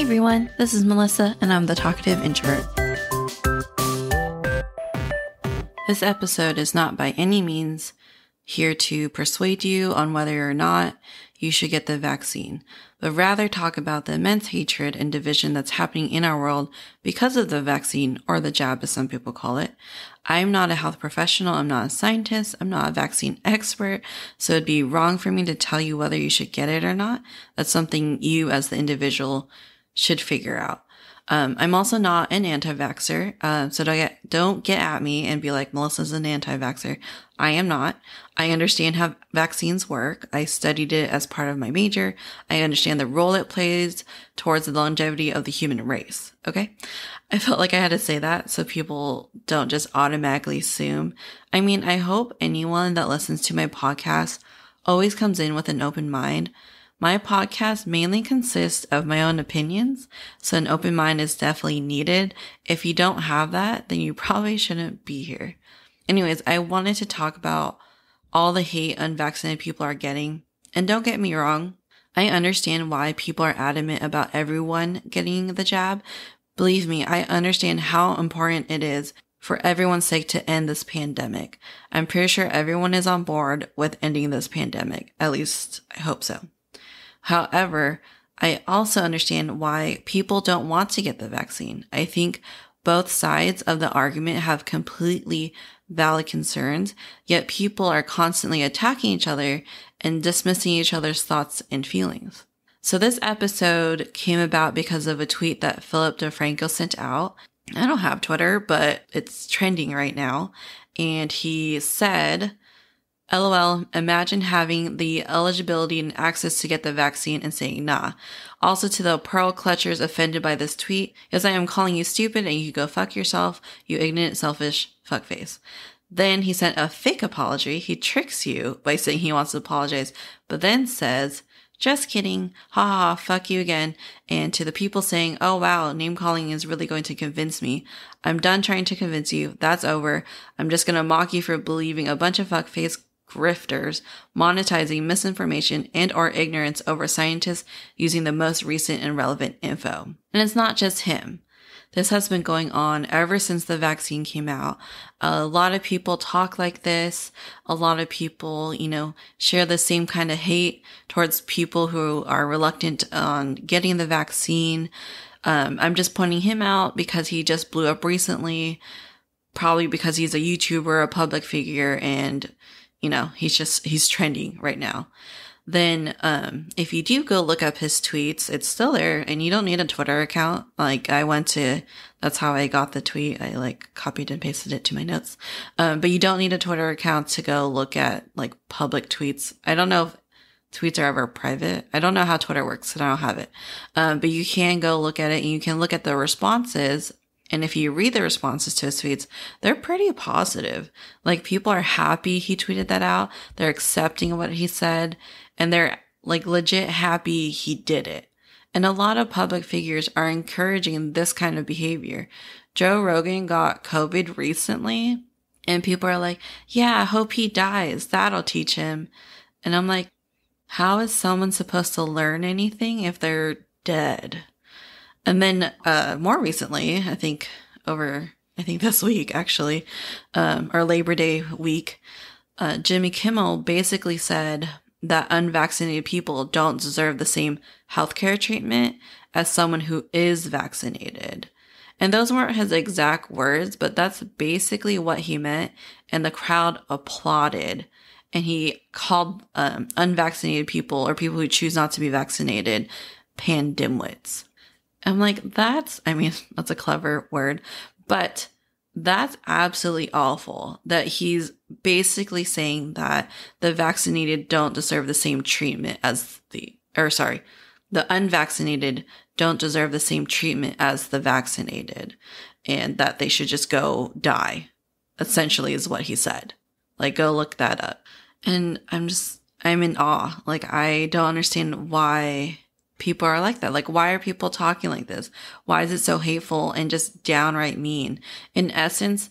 everyone, this is Melissa, and I'm the Talkative Introvert. This episode is not by any means here to persuade you on whether or not you should get the vaccine, but rather talk about the immense hatred and division that's happening in our world because of the vaccine, or the jab as some people call it. I'm not a health professional, I'm not a scientist, I'm not a vaccine expert, so it'd be wrong for me to tell you whether you should get it or not. That's something you as the individual should figure out. I'm also not an anti-vaxxer, so don't get at me and be like, Melissa's an anti-vaxxer. I am not. I understand how vaccines work. I studied it as part of my major. I understand the role it plays towards the longevity of the human race. Okay? I felt like I had to say that so people don't just automatically assume. I mean, I hope anyone that listens to my podcast always comes in with an open mind. My podcast mainly consists of my own opinions, so an open mind is definitely needed. If you don't have that, then you probably shouldn't be here. Anyways, I wanted to talk about all the hate unvaccinated people are getting. And don't get me wrong, I understand why people are adamant about everyone getting the jab. Believe me, I understand how important it is for everyone's sake to end this pandemic. I'm pretty sure everyone is on board with ending this pandemic. At least, I hope so. However, I also understand why people don't want to get the vaccine. I think both sides of the argument have completely valid concerns, yet people are constantly attacking each other and dismissing each other's thoughts and feelings. So this episode came about because of a tweet that Philip DeFranco sent out. I don't have Twitter, but it's trending right now. And he said, LOL, imagine having the eligibility and access to get the vaccine and saying nah. Also to the pearl clutchers offended by this tweet, yes, I am calling you stupid and you can go fuck yourself, you ignorant, selfish fuckface. Then he sent a fake apology. He tricks you by saying he wants to apologize, but then says, just kidding, haha, fuck you again. And to the people saying, oh wow, name calling is really going to convince me. I'm done trying to convince you. That's over. I'm just gonna mock you for believing a bunch of fuckface grifters monetizing misinformation and or ignorance over scientists using the most recent and relevant info. And it's not just him. This has been going on ever since the vaccine came out. A lot of people talk like this. A lot of people, share the same kind of hate towards people who are reluctant on getting the vaccine. I'm just pointing him out because he just blew up recently, probably because he's a YouTuber, a public figure, and he's trending right now. Then, if you do go look up his tweets, it's still there and you don't need a Twitter account. That's how I got the tweet. I copied and pasted it to my notes. But you don't need a Twitter account to go look at public tweets. I don't know if tweets are ever private. I don't know how Twitter works, and I don't have it. But you can go look at it and you can look at the responses. And if you read the responses to his tweets, they're pretty positive. People are happy he tweeted that out. They're accepting what he said. And they're legit happy he did it. And a lot of public figures are encouraging this kind of behavior. Joe Rogan got COVID recently. And people are like, yeah, I hope he dies. That'll teach him. And I'm like, how is someone supposed to learn anything if they're dead? And then, more recently, I think this week actually, or Labor Day week, Jimmy Kimmel basically said that unvaccinated people don't deserve the same healthcare treatment as someone who is vaccinated. And those weren't his exact words, but that's basically what he meant. And the crowd applauded. And he called, unvaccinated people or people who choose not to be vaccinated pandimwits. I'm like, that's a clever word, but that's absolutely awful that he's basically saying that the vaccinated don't deserve the same treatment as the unvaccinated don't deserve the same treatment as the vaccinated, and that they should just go die, essentially is what he said. Go look that up. And I'm in awe. I don't understand why people are like that. Why are people talking like this? Why is it so hateful and just downright mean? In essence,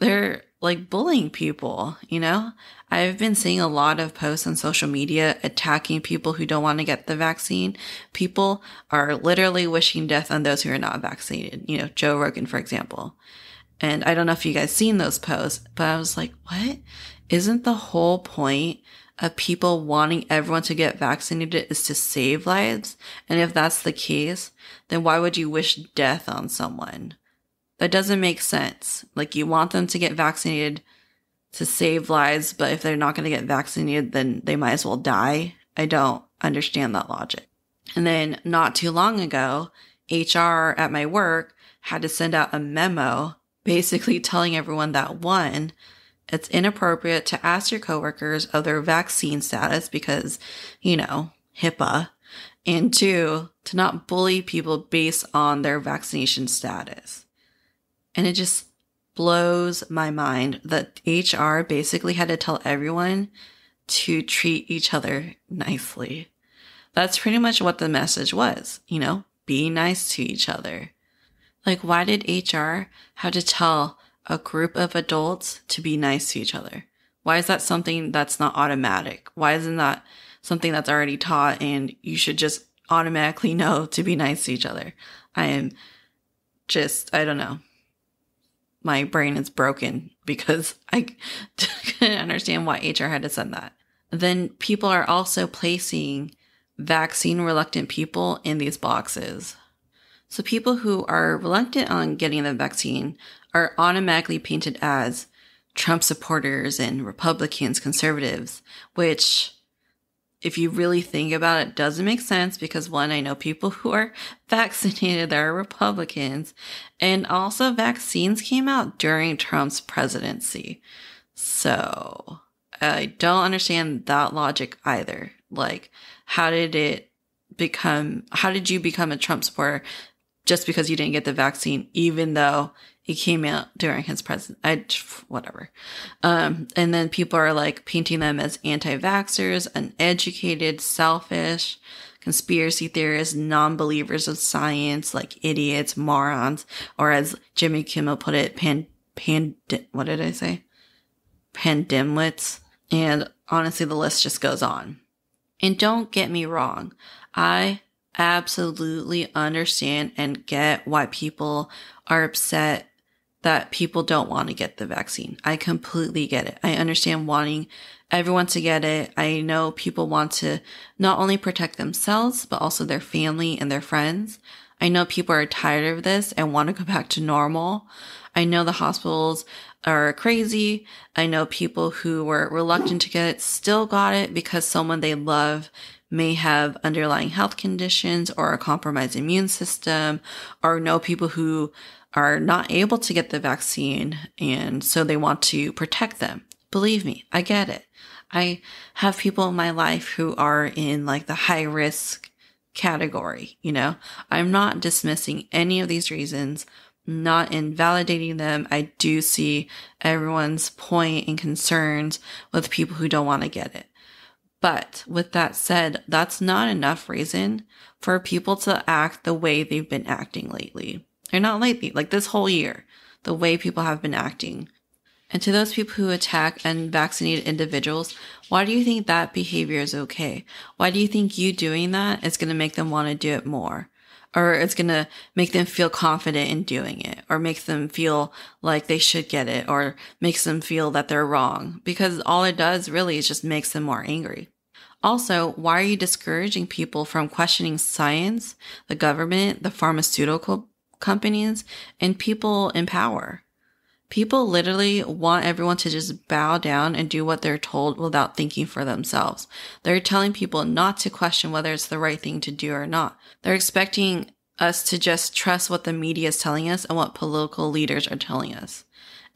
they're like bullying people, you know? I've been seeing a lot of posts on social media attacking people who don't want to get the vaccine. People are literally wishing death on those who are not vaccinated. You know, Joe Rogan, for example. And I don't know if you guys seen those posts, but I was like, what? Isn't the whole point of people wanting everyone to get vaccinated is to save lives? And if that's the case, then why would you wish death on someone? That doesn't make sense. Like, you want them to get vaccinated to save lives, but if they're not going to get vaccinated, then they might as well die. I don't understand that logic. And then not too long ago, HR at my work had to send out a memo basically telling everyone that, one, it's inappropriate to ask your coworkers of their vaccine status because, you know, HIPAA. And two, to not bully people based on their vaccination status. And it just blows my mind that HR basically had to tell everyone to treat each other nicely. That's pretty much what the message was, you know, be nice to each other. Like, why did HR have to tell a group of adults to be nice to each other? Why is that something that's not automatic? Why isn't that something that's already taught and you should just automatically know to be nice to each other? I don't know. My brain is broken because I couldn't understand why HR had to send that. Then people are also placing vaccine-reluctant people in these boxes. So people who are reluctant on getting the vaccine are automatically painted as Trump supporters and Republicans, conservatives, which, if you really think about it, doesn't make sense because, one, I know people who are vaccinated that are Republicans, and also vaccines came out during Trump's presidency. So I don't understand that logic either. Like, how did you become a Trump supporter just because you didn't get the vaccine, even though it came out during his presidency? Whatever. And then people are like painting them as anti-vaxxers, uneducated, selfish, conspiracy theorists, non-believers of science, like idiots, morons, or as Jimmy Kimmel put it, what did I say? Pandemwits. And honestly, the list just goes on. And don't get me wrong. I absolutely understand and get why people are upset that people don't want to get the vaccine. I completely get it. I understand wanting everyone to get it. I know people want to not only protect themselves, but also their family and their friends. I know people are tired of this and want to go back to normal. I know the hospitals are crazy. I know people who were reluctant to get it still got it because someone they love may have underlying health conditions or a compromised immune system, or know people who are not able to get the vaccine and so they want to protect them. Believe me, I get it. I have people in my life who are in like the high risk category, you know? I'm not dismissing any of these reasons, not invalidating them. I do see everyone's point and concerns with people who don't want to get it. But with that said, that's not enough reason for people to act the way they've been acting lately. Or not lately, like this whole year, the way people have been acting. And to those people who attack unvaccinated individuals, why do you think that behavior is okay? Why do you think you doing that is going to make them want to do it more? Or it's going to make them feel confident in doing it, or makes them feel like they should get it, or makes them feel that they're wrong? Because all it does really is just makes them more angry. Also, why are you discouraging people from questioning science, the government, the pharmaceutical companies, and people in power? People literally want everyone to just bow down and do what they're told without thinking for themselves. They're telling people not to question whether it's the right thing to do or not. They're expecting us to just trust what the media is telling us and what political leaders are telling us.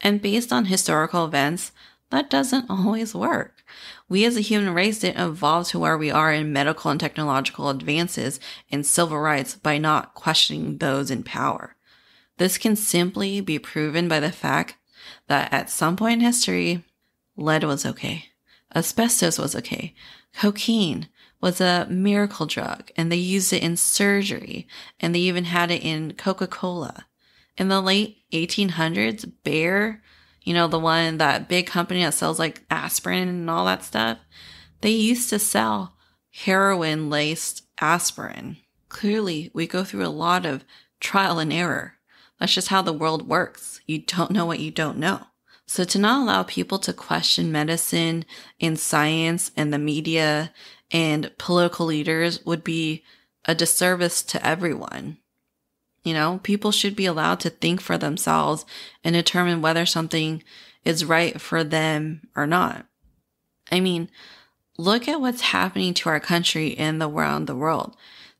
And based on historical events, that doesn't always work. We as a human race didn't evolve to where we are in medical and technological advances and civil rights by not questioning those in power. This can simply be proven by the fact that at some point in history, lead was okay. Asbestos was okay. Cocaine was a miracle drug, and they used it in surgery, and they even had it in Coca-Cola. In the late 1800s, bear, the one, that big company that sells like aspirin and all that stuff, they used to sell heroin-laced aspirin. Clearly, we go through a lot of trial and error. That's just how the world works. You don't know what you don't know. So to not allow people to question medicine and science and the media and political leaders would be a disservice to everyone. People should be allowed to think for themselves and determine whether something is right for them or not. I mean, look at what's happening to our country and around the world.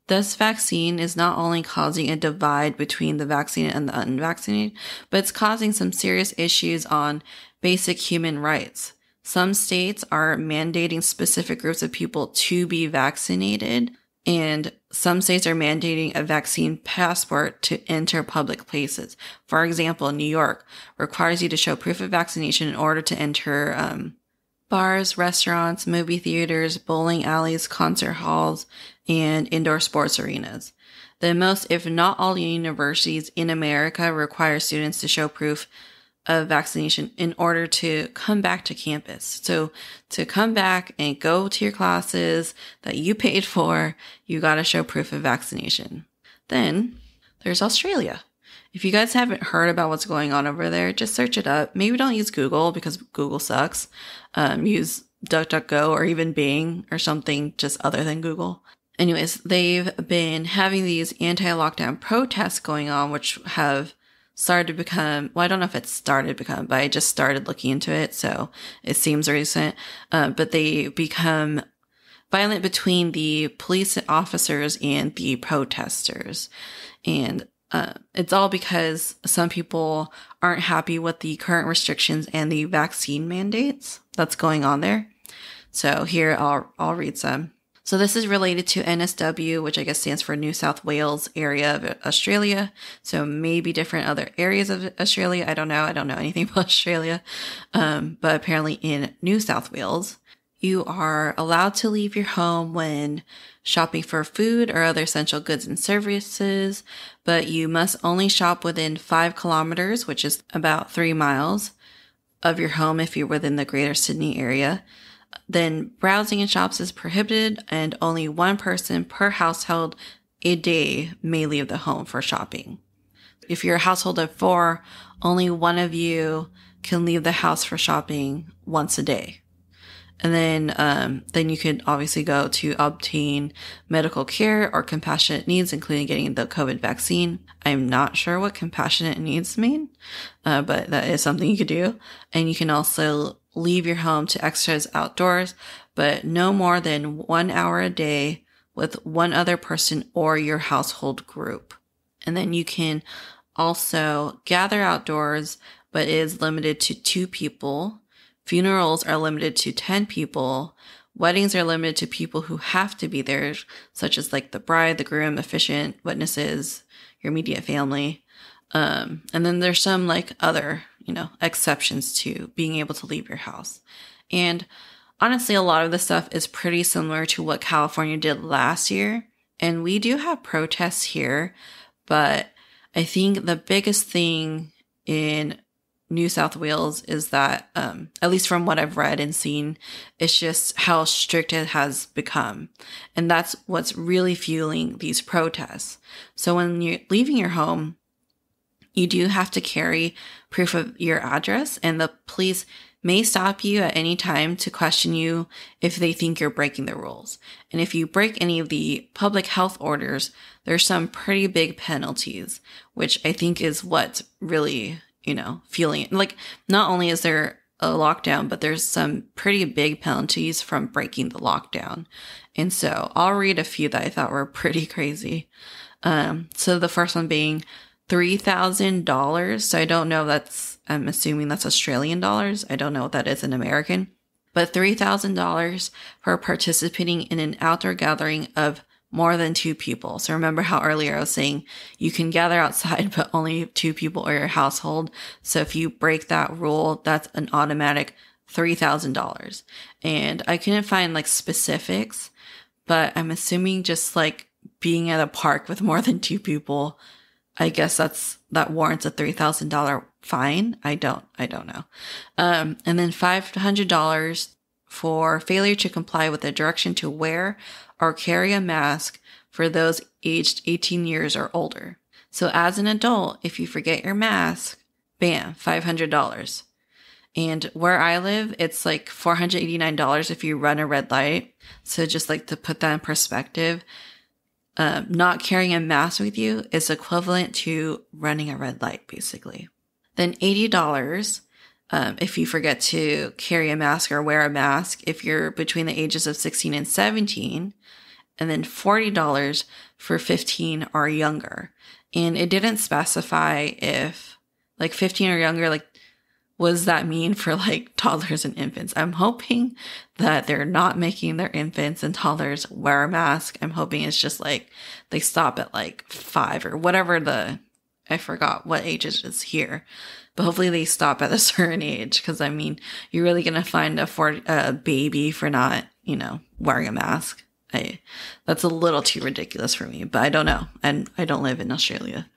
This vaccine is not only causing a divide between the vaccinated and the unvaccinated, but it's causing some serious issues on basic human rights. Some states are mandating specific groups of people to be vaccinated, and some states are mandating a vaccine passport to enter public places. For example, New York requires you to show proof of vaccination in order to enter bars, restaurants, movie theaters, bowling alleys, concert halls, and indoor sports arenas. Most, if not all, universities in America require students to show proof of vaccination in order to come back to campus. So to come back and go to your classes that you paid for, you got to show proof of vaccination. Then there's Australia. If you guys haven't heard about what's going on over there, just search it up. Maybe don't use Google because Google sucks. Use DuckDuckGo or even Bing or something just other than Google. Anyways, they've been having these anti-lockdown protests going on, which have started to become, well, I don't know if it's started to become, but I just started looking into it, so it seems recent. But they become violent between the police officers and the protesters. And it's all because some people aren't happy with the current restrictions and the vaccine mandates that's going on there. So here, I'll read some. So this is related to NSW, which I guess stands for New South Wales area of Australia. So maybe different other areas of Australia. I don't know anything about Australia. But apparently in New South Wales, you are allowed to leave your home when shopping for food or other essential goods and services, but you must only shop within 5 kilometers, which is about 3 miles of your home if you're within the Greater Sydney area. Then browsing in shops is prohibited, and only one person per household a day may leave the home for shopping. If you're a household of 4, only one of you can leave the house for shopping once a day. And then you could obviously go to obtain medical care or compassionate needs, including getting the COVID vaccine. I'm not sure what compassionate needs mean, but that is something you could do. And you can also leave your home to exercise outdoors, but no more than 1 hour a day with one other person or your household group. And then you can also gather outdoors, but it is limited to 2 people. Funerals are limited to 10 people. Weddings are limited to people who have to be there, such as like the bride, the groom, officiant, witnesses, your immediate family. And then there's some like other, exceptions to being able to leave your house. And honestly, a lot of this stuff is pretty similar to what California did last year. And we do have protests here, but I think the biggest thing in New South Wales is that, at least from what I've read and seen, it's just how strict it has become. And that's what's really fueling these protests. So when you're leaving your home, you do have to carry proof of your address, and the police may stop you at any time to question you if they think you're breaking the rules. And if you break any of the public health orders, there's some pretty big penalties, which I think is what's really feeling like. Not only is there a lockdown, but there's some pretty big penalties from breaking the lockdown. And so I'll read a few that I thought were pretty crazy. So the first one being $3,000. So I don't know, I'm assuming that's Australian dollars. I don't know what that is in American, but $3,000 for participating in an outdoor gathering of more than 2 people. So remember how earlier I was saying you can gather outside, but only 2 people or your household. So if you break that rule, that's an automatic $3,000. And I couldn't find like specifics, but I'm assuming just like being at a park with more than 2 people, I guess that warrants a $3,000 fine. I don't know. And then $500 for failure to comply with the direction to wear or carry a mask for those aged 18 years or older. So as an adult, if you forget your mask, bam, $500. And where I live, it's like $489 if you run a red light. So just like to put that in perspective, not carrying a mask with you is equivalent to running a red light, basically. Then $80 if you forget to carry a mask or wear a mask if you're between the ages of 16 and 17. And then $40 for 15 or younger. And it didn't specify if like 15 or younger, like, what does that mean for like toddlers and infants? I'm hoping that they're not making their infants and toddlers wear a mask. I'm hoping it's just like they stop at like 5 or whatever I forgot what age it is here. But hopefully they stop at a certain age, because I mean, you're really going to find a baby for not, wearing a mask. That's a little too ridiculous for me, but I don't know. And I don't live in Australia.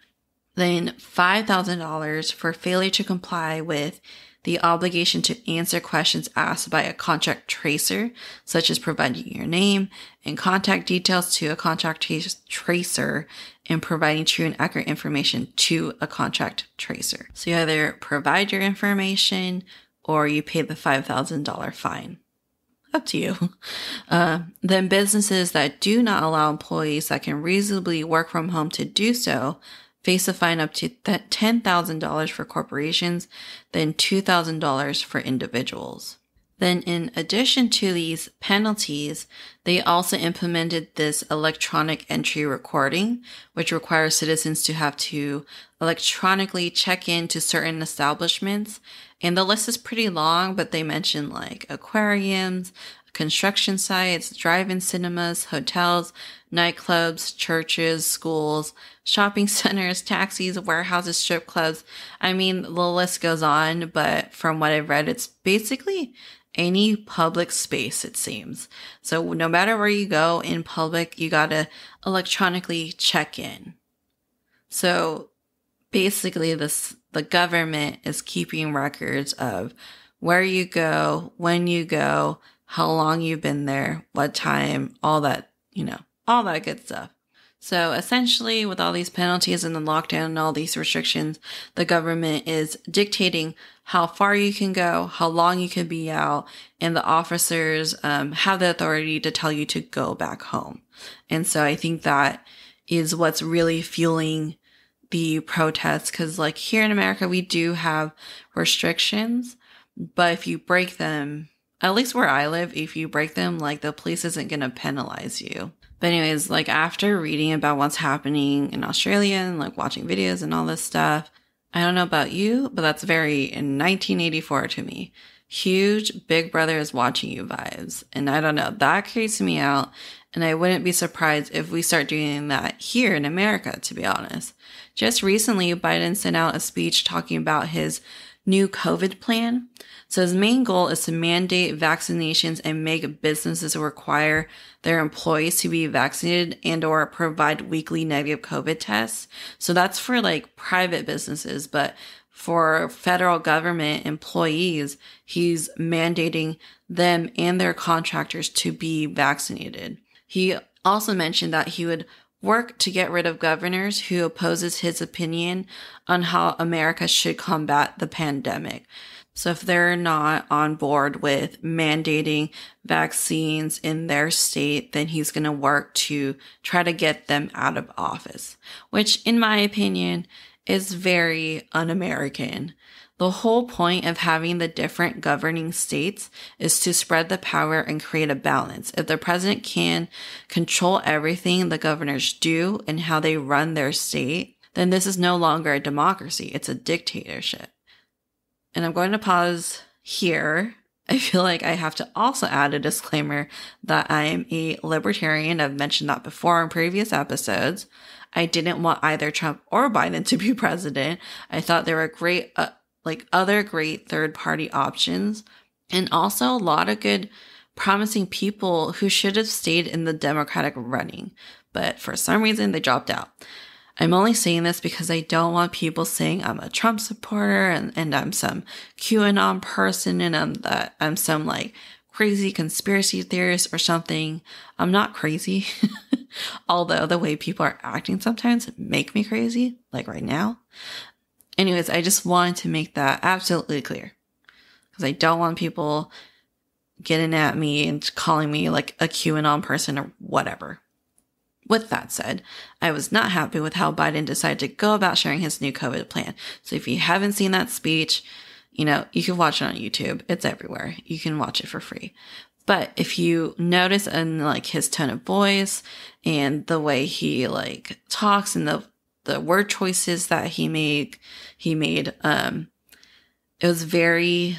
Then $5,000 for failure to comply with the obligation to answer questions asked by a contact tracer, such as providing your name and contact details to a contact tracer and providing true and accurate information to a contact tracer. So you either provide your information or you pay the $5,000 fine. Up to you. Then businesses that do not allow employees that can reasonably work from home to do so face a fine up to $10,000 for corporations, then $2,000 for individuals. Then in addition to these penalties, they also implemented this electronic entry recording, which requires citizens to have to electronically check in to certain establishments. And the list is pretty long, but they mention like aquariums, construction sites, drive-in cinemas, hotels, nightclubs, churches, schools, shopping centers, taxis, warehouses, strip clubs. I mean, the list goes on, but from what I've read, it's basically any public space, it seems. So no matter where you go in public, you gotta electronically check in. So basically the government is keeping records of where you go, when you go, how long you've been there, what time, all that, all that good stuff. So essentially, with all these penalties and the lockdown and all these restrictions, the government is dictating how far you can go, how long you can be out, and the officers have the authority to tell you to go back home. And so I think that is what's really fueling the protests, because like here in America, we do have restrictions, but if you break them, at least where I live, if you break them, like the police isn't going to penalize you. But anyways, like after reading about what's happening in Australia and like watching videos and all this stuff, I don't know about you, but that's very in 1984 to me. Huge Big Brother is watching you vibes. And I don't know, that creeps me out. And I wouldn't be surprised if we start doing that here in America, to be honest. Just recently, Biden sent out a speech talking about his new COVID plan. So his main goal is to mandate vaccinations and make businesses require their employees to be vaccinated and or provide weekly negative COVID tests. So that's for like private businesses, but for federal government employees, he's mandating them and their contractors to be vaccinated. He also mentioned that he would work to get rid of governors who opposes his opinion on how America should combat the pandemic. So if they're not on board with mandating vaccines in their state, then he's going to work to try to get them out of office, which in my opinion is very un-American. The whole point of having the different governing states is to spread the power and create a balance. If the president can control everything the governors do and how they run their state, then this is no longer a democracy. It's a dictatorship. And I'm going to pause here. I feel like I have to also add a disclaimer that I am a libertarian. I've mentioned that before in previous episodes. I didn't want either Trump or Biden to be president. I thought there were great, other great third-party options, and also a lot of good, promising people who should have stayed in the Democratic running. But for some reason, they dropped out. I'm only saying this because I don't want people saying I'm a Trump supporter and I'm some QAnon person and I'm some like crazy conspiracy theorist or something. I'm not crazy. Although the way people are acting sometimes make me crazy, like right now. Anyways, I just wanted to make that absolutely clear because I don't want people getting at me and calling me like a QAnon person or whatever. With that said, I was not happy with how Biden decided to go about sharing his new COVID plan. So if you haven't seen that speech, you can watch it on YouTube. It's everywhere. You can watch it for free. But if you notice in like his tone of voice and the way he like talks and the word choices that he made, it was very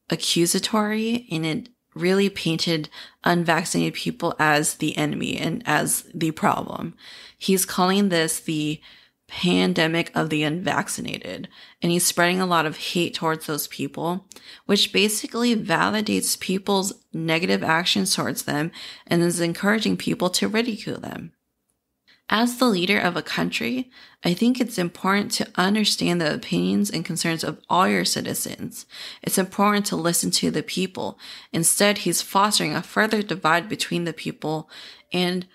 accusatory and it really painted unvaccinated people as the enemy and as the problem. He's calling this the pandemic of the unvaccinated, and he's spreading a lot of hate towards those people, which basically validates people's negative actions towards them and is encouraging people to ridicule them. As the leader of a country, I think it's important to understand the opinions and concerns of all your citizens. It's important to listen to the people. Instead, he's fostering a further divide between the people, and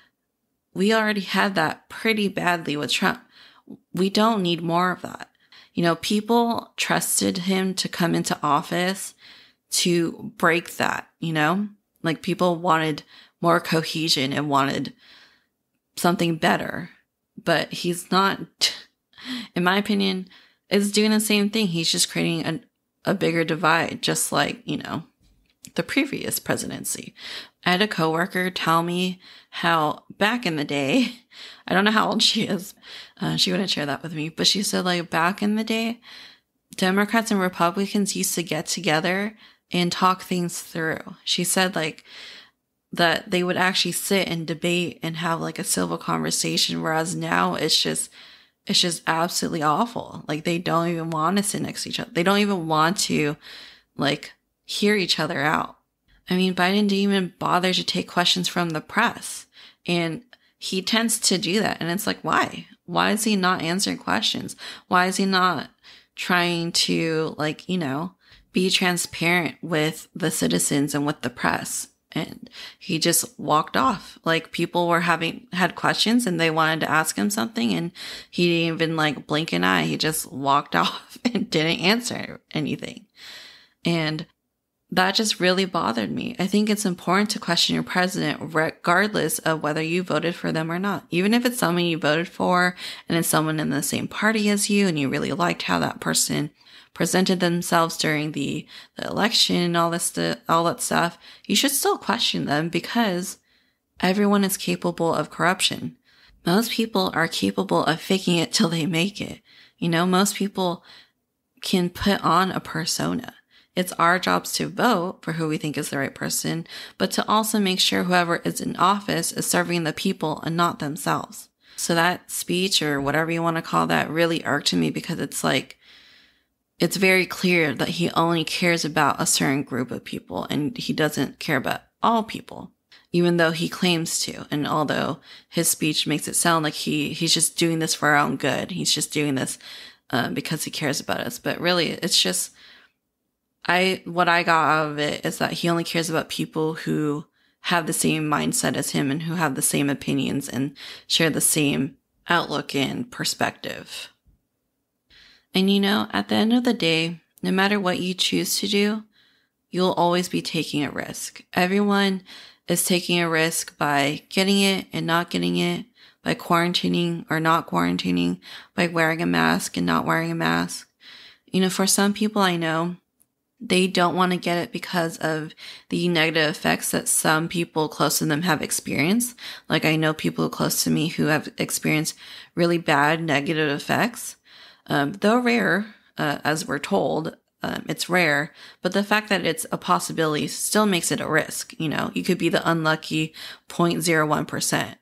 we already had that pretty badly with Trump. We don't need more of that. People trusted him to come into office to break that, like people wanted more cohesion and wanted something better, but he's not, in my opinion, is doing the same thing. He's just creating a bigger divide, just like, the previous presidency. I had a coworker tell me how back in the day, I don't know how old she is. She wouldn't share that with me, but she said like back in the day, Democrats and Republicans used to get together and talk things through. She said like that they would actually sit and debate and have like a civil conversation. Whereas now it's just absolutely awful. Like they don't even want to sit next to each other. They don't even want to like hear each other out. I mean, Biden didn't even bother to take questions from the press, and he tends to do that. And it's like, why? Why is he not answering questions? Why is he not trying to be transparent with the citizens and with the press? And he just walked off. Like people were had questions and they wanted to ask him something and he didn't even blink an eye. He just walked off and didn't answer anything. And that just really bothered me. I think it's important to question your president regardless of whether you voted for them or not. Even if it's someone you voted for and it's someone in the same party as you and you really liked how that person presented themselves during the election and all that stuff, you should still question them because everyone is capable of corruption. Most people are capable of faking it till they make it. Most people can put on a persona. It's our jobs to vote for who we think is the right person, but to also make sure whoever is in office is serving the people and not themselves. So that speech or whatever you want to call that really irked me because it's very clear that he only cares about a certain group of people and he doesn't care about all people, even though he claims to. And although his speech makes it sound like he's just doing this for our own good. He's just doing this because he cares about us. But really, it's just, what I got out of it is that he only cares about people who have the same mindset as him and who have the same opinions and share the same outlook and perspective. And at the end of the day, no matter what you choose to do, you'll always be taking a risk. Everyone is taking a risk by getting it and not getting it, by quarantining or not quarantining, by wearing a mask and not wearing a mask. For some people I know, they don't want to get it because of the negative effects that some people close to them have experienced. Like I know people close to me who have experienced really bad negative effects. Though rare, as we're told, it's rare, but the fact that it's a possibility still makes it a risk. You could be the unlucky 0.01%.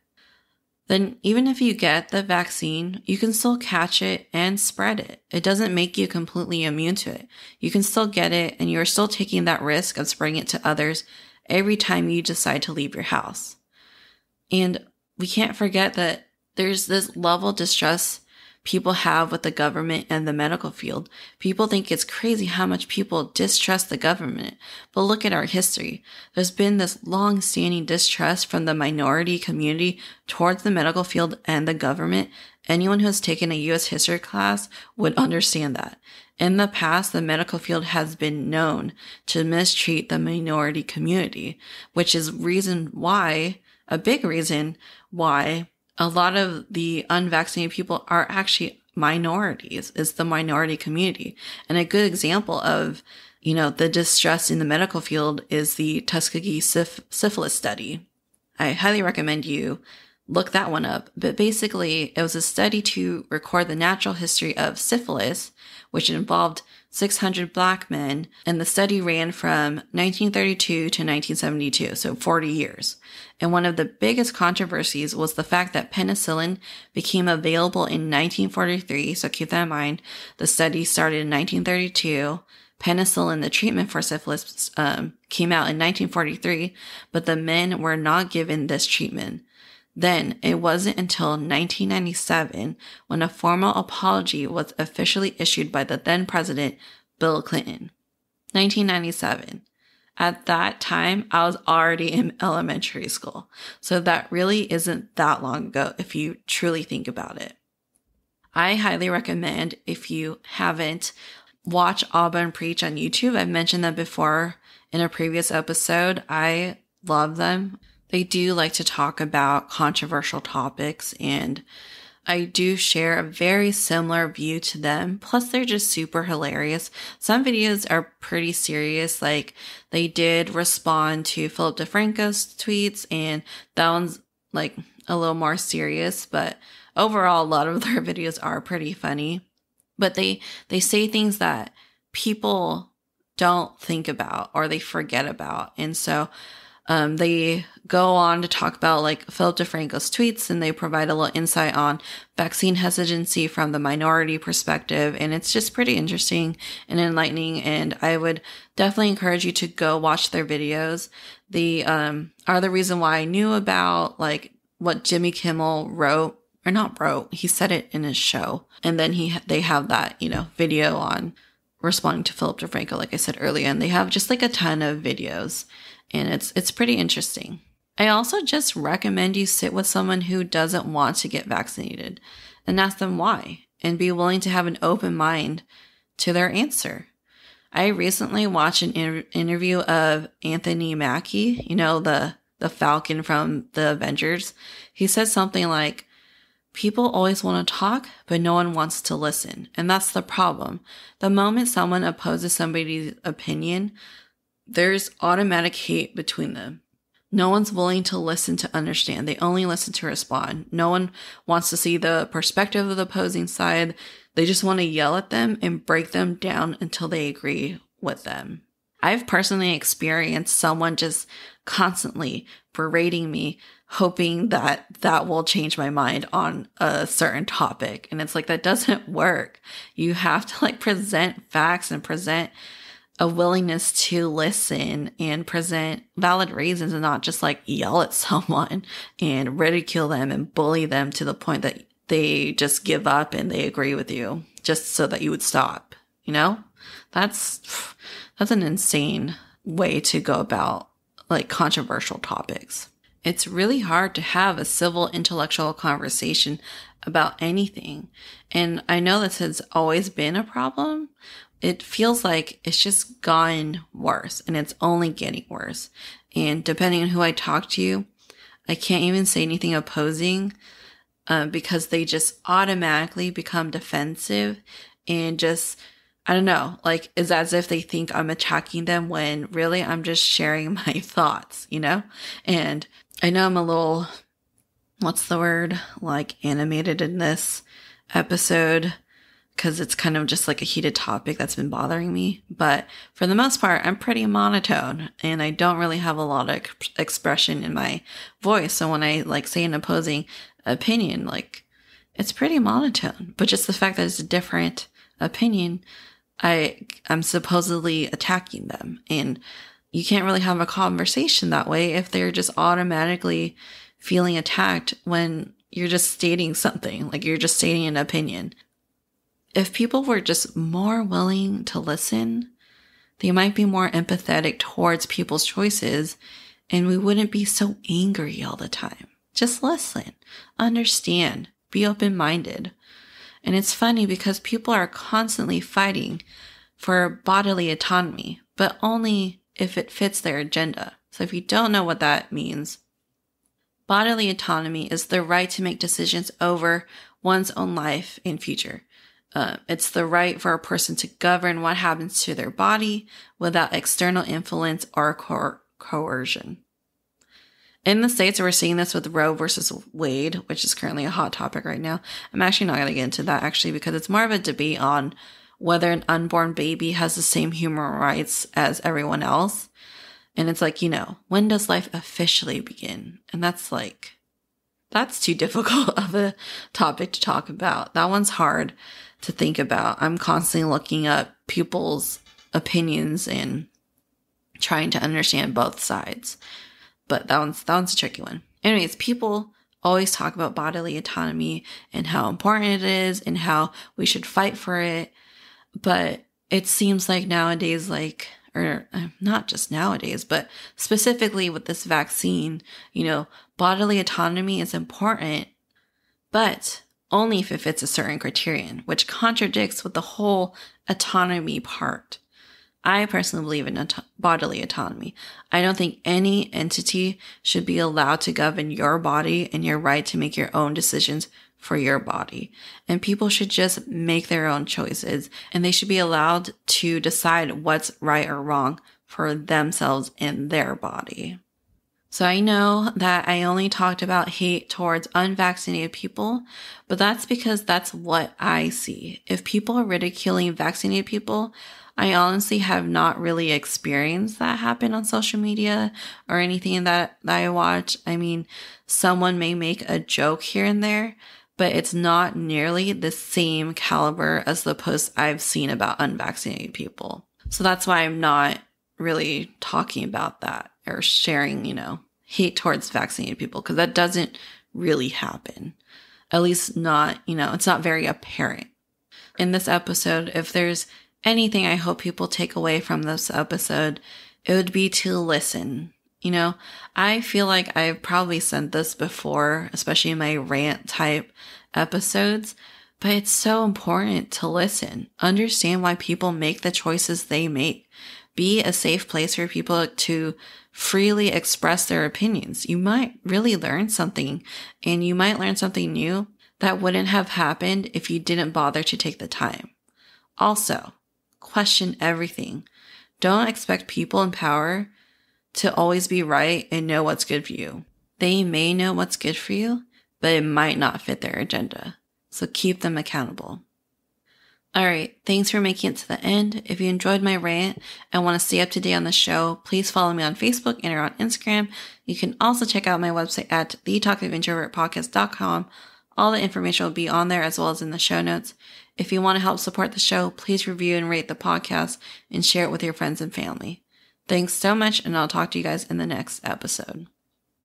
Then even if you get the vaccine, you can still catch it and spread it. It doesn't make you completely immune to it. You can still get it and you're still taking that risk of spreading it to others every time you decide to leave your house. And we can't forget that There's this level of distrust people have with the government and the medical field. People think it's crazy how much people distrust the government. But look at our history. There's been this long-standing distrust from the minority community towards the medical field and the government. Anyone who has taken a U.S. history class would understand that. In the past, the medical field has been known to mistreat the minority community, which is a big reason why a lot of the unvaccinated people are actually minorities, is the minority community. And a good example of, the distrust in the medical field is the Tuskegee syphilis study. I highly recommend you look that one up. But basically, it was a study to record the natural history of syphilis, which involved 600 Black men, and the study ran from 1932 to 1972, so 40 years. And one of the biggest controversies was the fact that penicillin became available in 1943, so keep that in mind. The study started in 1932. Penicillin, the treatment for syphilis, came out in 1943, but the men were not given this treatment. Then, it wasn't until 1997 when a formal apology was officially issued by the then president, Bill Clinton. 1997. At that time, I was already in elementary school. So that really isn't that long ago if you truly think about it. I highly recommend, if you haven't, watch Auburn Preach on YouTube. I've mentioned them before in a previous episode. I love them. They do like to talk about controversial topics, and I do share a very similar view to them. Plus, they're just super hilarious. Some videos are pretty serious, like they did respond to Philip DeFranco's tweets, and that one's like a little more serious, but overall, a lot of their videos are pretty funny. But they say things that people don't think about or they forget about, and so they go on to talk about like Philip DeFranco's tweets, and they provide a little insight on vaccine hesitancy from the minority perspective. And it's just pretty interesting and enlightening. And I would definitely encourage you to go watch their videos. They are the reason why I knew about like what Jimmy Kimmel wrote, or not wrote, he said it in his show. And then they have that, video on responding to Philip DeFranco, like I said earlier, and they have just like a ton of videos. And it's pretty interesting. I also just recommend you sit with someone who doesn't want to get vaccinated and ask them why, and be willing to have an open mind to their answer. I recently watched an interview of Anthony Mackie, the Falcon from the Avengers. He said something like, people always want to talk, but no one wants to listen. And that's the problem. The moment someone opposes somebody's opinion, there's automatic hate between them. No one's willing to listen to understand. They only listen to respond. No one wants to see the perspective of the opposing side. They just want to yell at them and break them down until they agree with them. I've personally experienced someone just constantly berating me, hoping that will change my mind on a certain topic. And it's like, that doesn't work. You have to present facts and present a willingness to listen and present valid reasons, and not just yell at someone and ridicule them and bully them to the point that they just give up and they agree with you just so that you would stop. That's an insane way to go about controversial topics. It's really hard to have a civil intellectual conversation about anything. And I know this has always been a problem. It feels like it's just gotten worse, and it's only getting worse. And depending on who I talk to, I can't even say anything opposing because they just automatically become defensive and just, I don't know, it's as if they think I'm attacking them when really I'm just sharing my thoughts, And I know I'm a little, animated in this episode, because it's kind of just a heated topic that's been bothering me. But for the most part, I'm pretty monotone, and I don't really have a lot of expression in my voice. So when I say an opposing opinion, it's pretty monotone. But just the fact that it's a different opinion, I'm supposedly attacking them. And you can't really have a conversation that way if they're just automatically feeling attacked when you're just stating something, like you're just stating an opinion. If people were just more willing to listen, they might be more empathetic towards people's choices, and we wouldn't be so angry all the time. Just listen, understand, be open-minded. And it's funny because people are constantly fighting for bodily autonomy, but only if it fits their agenda. So if you don't know what that means, bodily autonomy is the right to make decisions over one's own life and future. It's the right for a person to govern what happens to their body without external influence or coercion. In the States, we're seeing this with Roe versus Wade, which is currently a hot topic right now. I'm actually not going to get into that actually because it's more of a debate on whether an unborn baby has the same human rights as everyone else. And it's like, when does life officially begin? And that's too difficult of a topic to talk about. That one's hard to think about. I'm constantly looking up people's opinions and trying to understand both sides. But that one's a tricky one. Anyways, people always talk about bodily autonomy and how important it is and how we should fight for it. But it seems like nowadays, or not just nowadays, but specifically with this vaccine, bodily autonomy is important, but only if it fits a certain criterion, which contradicts with the whole autonomy part. I personally believe in bodily autonomy. I don't think any entity should be allowed to govern your body and your right to make your own decisions for your body. And people should just make their own choices, and they should be allowed to decide what's right or wrong for themselves and their body. So I know that I only talked about hate towards unvaccinated people, but that's because that's what I see. If people are ridiculing vaccinated people, I honestly have not really experienced that happen on social media or anything that I watch. I mean, someone may make a joke here and there, but it's not nearly the same caliber as the posts I've seen about unvaccinated people. So that's why I'm not really talking about that or sharing, hate towards vaccinated people, because that doesn't really happen. At least not, it's not very apparent. In this episode, if there's anything I hope people take away from this episode, it would be to listen. I feel like I've probably said this before, especially in my rant type episodes, but it's so important to listen. Understand why people make the choices they make. Be a safe place for people to freely express their opinions. You might really learn something, and you might learn something new that wouldn't have happened if you didn't bother to take the time. Also, question everything. Don't expect people in power to always be right and know what's good for you. They may know what's good for you, but it might not fit their agenda. So keep them accountable. All right, thanks for making it to the end. If you enjoyed my rant and want to stay up to date on the show, please follow me on Facebook and or on Instagram. You can also check out my website at thetalkofeintrovertpodcast.com. All the information will be on there as well as in the show notes. If you want to help support the show, please review and rate the podcast and share it with your friends and family. Thanks so much, and I'll talk to you guys in the next episode.